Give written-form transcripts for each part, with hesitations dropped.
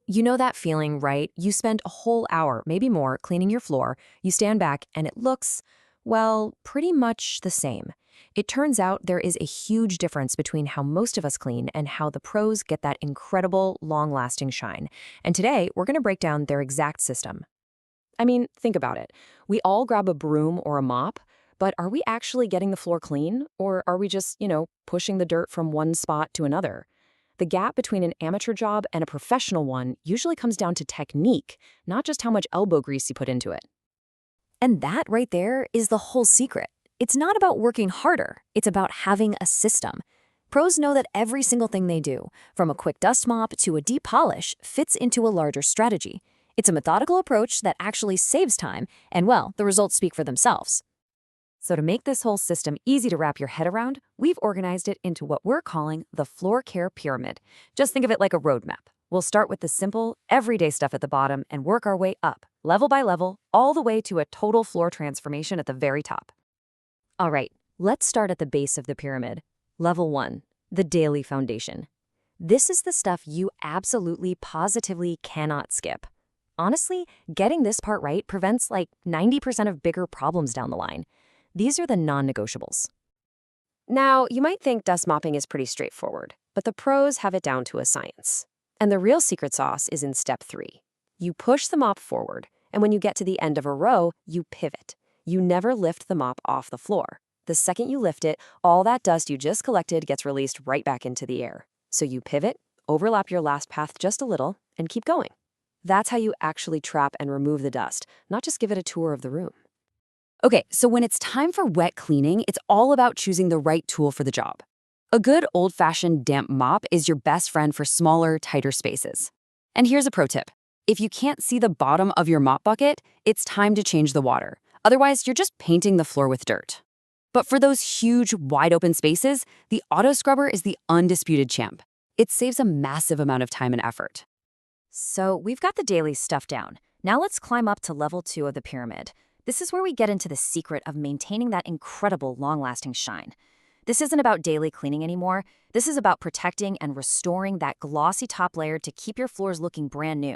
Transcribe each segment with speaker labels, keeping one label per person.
Speaker 1: You know that feeling, right? You spend a whole hour, maybe more, cleaning your floor. You stand back and it looks, well, pretty much the same. It turns out there is a huge difference between how most of us clean and how the pros get that incredible, long-lasting shine. And today, we're going to break down their exact system. I mean, think about it. We all grab a broom or a mop, but are we actually getting the floor clean? Or are we just, pushing the dirt from one spot to another? The gap between an amateur job and a professional one usually comes down to technique, not just how much elbow grease you put into it.
Speaker 2: And that right there is the whole secret. It's not about working harder, it's about having a system. Pros know that every single thing they do, from a quick dust mop to a deep polish, fits into a larger strategy. It's a methodical approach that actually saves time, and well, the results speak for themselves. So to make this whole system easy to wrap your head around, we've organized it into what we're calling the floor care pyramid. Just think of it like a roadmap. We'll start with the simple, everyday stuff at the bottom and work our way up, level by level, all the way to a total floor transformation at the very top. All right, let's start at the base of the pyramid. Level 1, the daily foundation. This is the stuff you absolutely, positively cannot skip. Honestly, getting this part right prevents like 90% of bigger problems down the line. These are the non-negotiables.
Speaker 1: Now, you might think dust mopping is pretty straightforward, but the pros have it down to a science. And the real secret sauce is in step 3. You push the mop forward, and when you get to the end of a row, you pivot. You never lift the mop off the floor. The second you lift it, all that dust you just collected gets released right back into the air. So you pivot, overlap your last path just a little, and keep going. That's how you actually trap and remove the dust, not just give it a tour of the room.
Speaker 2: Okay, so when it's time for wet cleaning, it's all about choosing the right tool for the job. A good old-fashioned damp mop is your best friend for smaller, tighter spaces. And here's a pro tip. If you can't see the bottom of your mop bucket, it's time to change the water. Otherwise, you're just painting the floor with dirt. But for those huge, wide-open spaces, the auto scrubber is the undisputed champ. It saves a massive amount of time and effort. So we've got the daily stuff down. Now let's climb up to level 2 of the pyramid. This is where we get into the secret of maintaining that incredible long-lasting shine. This isn't about daily cleaning anymore. This is about protecting and restoring that glossy top layer to keep your floors looking brand new.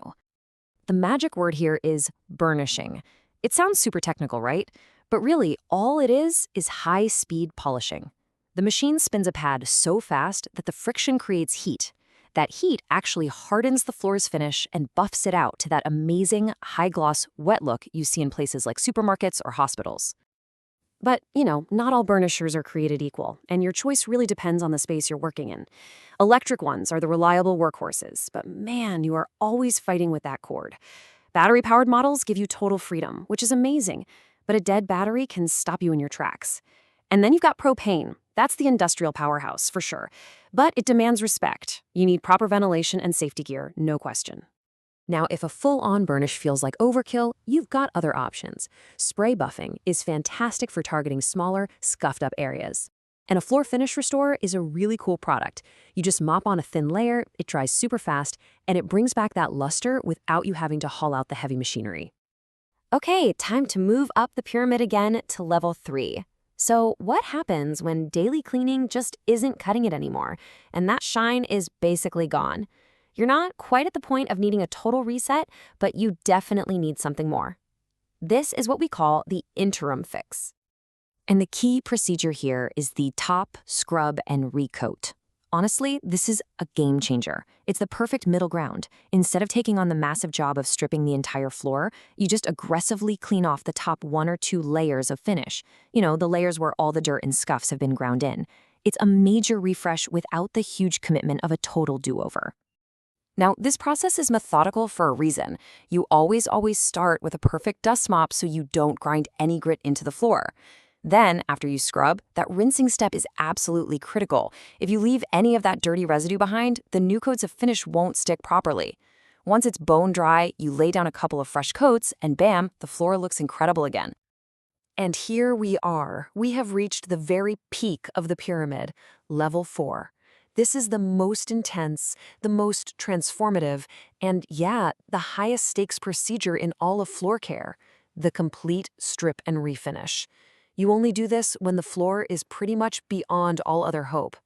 Speaker 2: The magic word here is burnishing. It sounds super technical, right? But really, all it is high-speed polishing. The machine spins a pad so fast that the friction creates heat. That heat actually hardens the floor's finish and buffs it out to that amazing, high-gloss, wet look you see in places like supermarkets or hospitals. But, not all burnishers are created equal, and your choice really depends on the space you're working in. Electric ones are the reliable workhorses, but man, you are always fighting with that cord. Battery-powered models give you total freedom, which is amazing, but a dead battery can stop you in your tracks. And then you've got propane. That's the industrial powerhouse, for sure. But it demands respect. You need proper ventilation and safety gear, no question. Now, if a full-on burnish feels like overkill, you've got other options. Spray buffing is fantastic for targeting smaller, scuffed-up areas. And a floor finish restorer is a really cool product. You just mop on a thin layer, it dries super fast, and it brings back that luster without you having to haul out the heavy machinery. Okay, time to move up the pyramid again to level 3. So what happens when daily cleaning just isn't cutting it anymore, and that shine is basically gone? You're not quite at the point of needing a total reset, but you definitely need something more. This is what we call the interim fix. And the key procedure here is the top, scrub, and recoat. Honestly, this is a game changer. It's the perfect middle ground. Instead of taking on the massive job of stripping the entire floor, you just aggressively clean off the top 1 or 2 layers of finish. The layers where all the dirt and scuffs have been ground in. It's a major refresh without the huge commitment of a total do-over. Now, this process is methodical for a reason. You always start with a perfect dust mop so you don't grind any grit into the floor. Then, after you scrub, that rinsing step is absolutely critical. If you leave any of that dirty residue behind, the new coats of finish won't stick properly. Once it's bone dry, you lay down a couple of fresh coats, and bam, the floor looks incredible again. And here we are. We have reached the very peak of the pyramid, level 4. This is the most intense, the most transformative, and the highest stakes procedure in all of floor care, the complete strip and refinish. You only do this when the floor is pretty much beyond all other hope.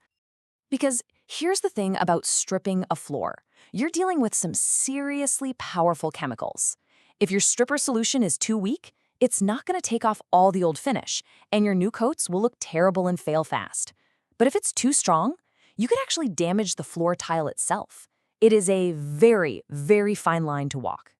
Speaker 2: Because here's the thing about stripping a floor.
Speaker 1: You're dealing with some seriously powerful chemicals. If your stripper solution is too weak, it's not going to take off all the old finish, and your new coats will look terrible and fail fast. But if it's too strong, you could actually damage the floor tile itself. It is a very, very fine line to walk.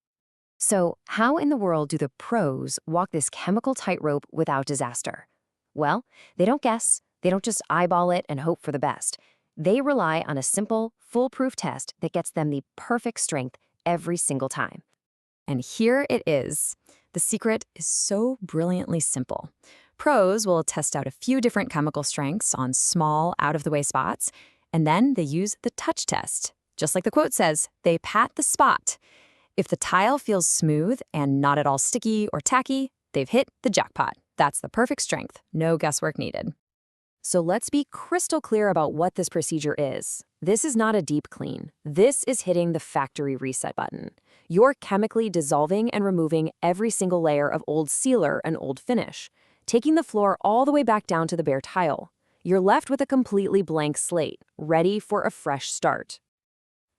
Speaker 1: So, how in the world do the pros walk this chemical tightrope without disaster? Well, they don't guess, they don't just eyeball it and hope for the best. They rely on a simple, foolproof test that gets them the perfect strength every single time. And here it is. The secret is so brilliantly simple. Pros will test out a few different chemical strengths on small, out-of-the-way spots, and then they use the touch test. Just like the quote says, they pat the spot. If the tile feels smooth and not at all sticky or tacky, they've hit the jackpot. That's the perfect strength. No guesswork needed. So let's be crystal clear about what this procedure is. This is not a deep clean. This is hitting the factory reset button. You're chemically dissolving and removing every single layer of old sealer and old finish, taking the floor all the way back down to the bare tile. You're left with a completely blank slate, ready for a fresh start.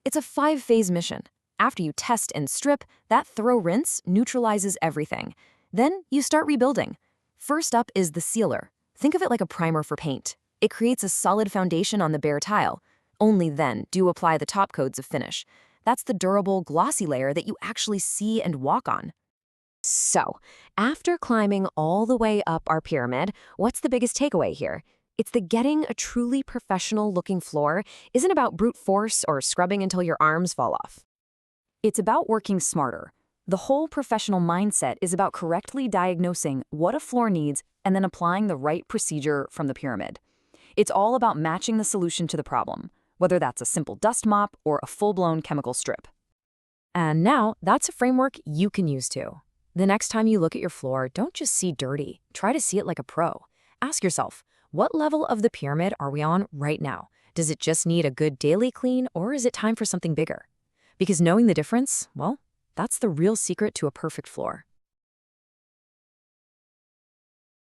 Speaker 1: It's a 5-phase mission. After you test and strip, that thorough rinse neutralizes everything. Then you start rebuilding. First up is the sealer. Think of it like a primer for paint. It creates a solid foundation on the bare tile. Only then do you apply the top coats of finish. That's the durable, glossy layer that you actually see and walk on. So, after climbing all the way up our pyramid, what's the biggest takeaway here? It's that getting a truly professional-looking floor isn't about brute force or scrubbing until your arms fall off. It's about working smarter. The whole professional mindset is about correctly diagnosing what a floor needs and then applying the right procedure from the pyramid. It's all about matching the solution to the problem, whether that's a simple dust mop or a full-blown chemical strip. And now, that's a framework you can use too. The next time you look at your floor, don't just see dirty. Try to see it like a pro. Ask yourself, what level of the pyramid are we on right now? Does it just need a good daily clean, or is it time for something bigger? Because knowing the difference, well, that's the real secret to a perfect floor.